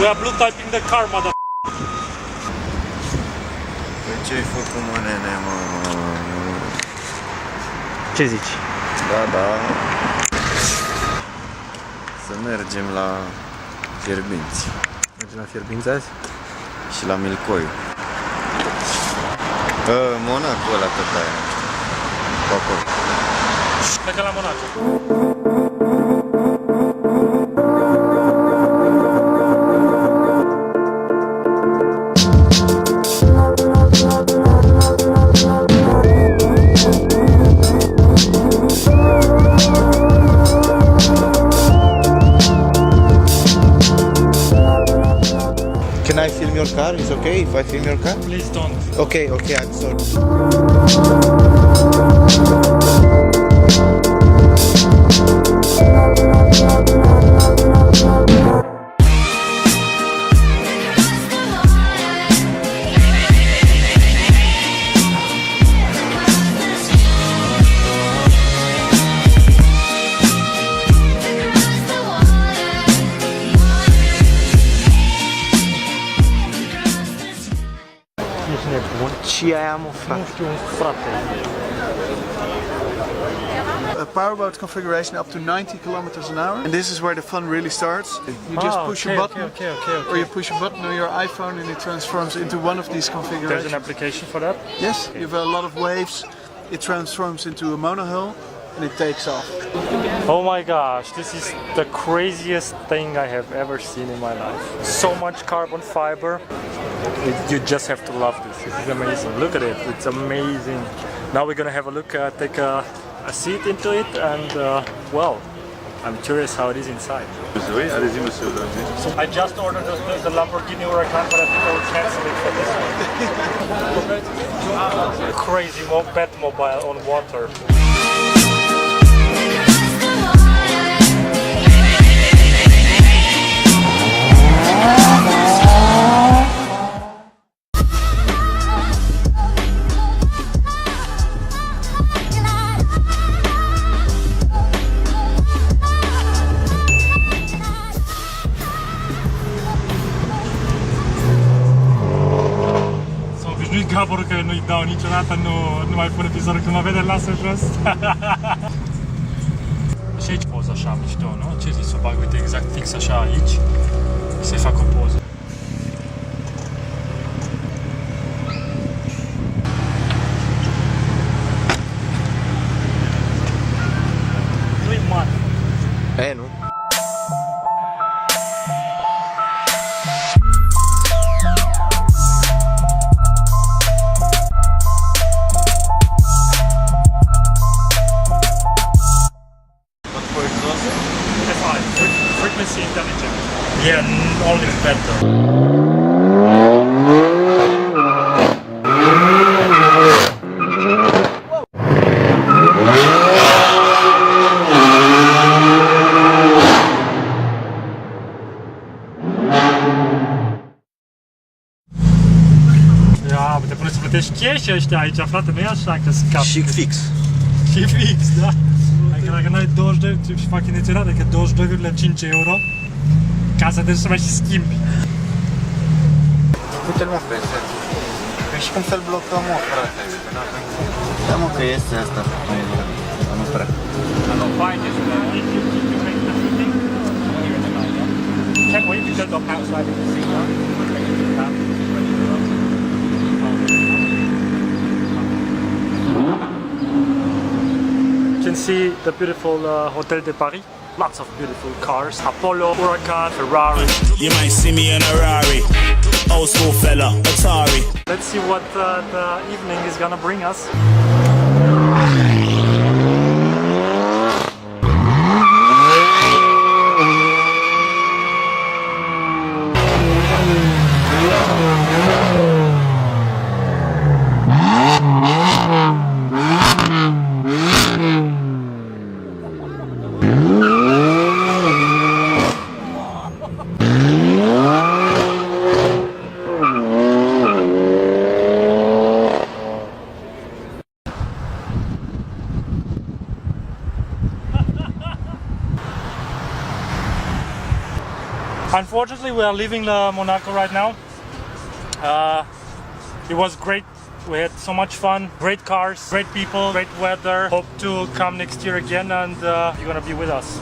We are blue typing the car, mother. Ce-ai făcut, mă, nene, mă? Ce zici? Da. Să mergem la Fierbinți. Mergem la Fierbinți azi? Și la Milcoiu. Monaco ăla tot aia. Pe acolo. Plecăm la Monaco. Can I film your car? It's okay if I film your car? Please don't. Okay, I'm sorry. Ești nebun? Ce aia, mă, frate? Nu știu, frate. A powerboat configuration up to 90 kilometers an hour, and this is where the fun really starts. You just push a button, or you push a button on your iPhone, and it transforms into one of these configurations. There's an application for that? Yes, you have a lot of waves. It transforms into a monohull, and it takes off. Oh my gosh, this is the craziest thing I have ever seen in my life. So much carbon fiber. You just have to love this. This is amazing. Look at it. It's amazing. Now we're gonna have a look, take a seat into it, and well, I'm curious how it is inside. So I just ordered the Lamborghini Huracan, but I think I will cancel it for this one. Crazy Batmobile on water. Gabor că nu-i dau niciodată, nu mai pune pizorul când mă vede, lasă jos. Și aici poza așa mișto, nu? Ce zici, să o bag, uite, exact fix așa aici, să-i fac o poză. Nu-i mare. Nu? Frequency intelligent. Yeah, only better. Ia, te pune să plătești cash ăștia aici, frate, nu e așa că scapi. Și fix. Și fix, da. Adică dacă n-ai 22 și fac intenționat, adică 22,5 euro, ca să te duci să mai și schimbi. Uite-l, mă, pe set. Păi și cum să-l blocăm, mă, frate? Da, mă, că este asta. Nu prea. Nu, faine, și la Can't wait to get up outside and see that. You can see the beautiful Hotel de Paris. Lots of beautiful cars. Apollo, Huracan, Ferrari. You might see me in a Rari. Old school fella, Atari. Let's see what the evening is gonna bring us. Unfortunately, we are leaving Monaco right now. It was great. We had so much fun, great cars, great people, great weather. Hope to come next year again, and you're gonna be with us.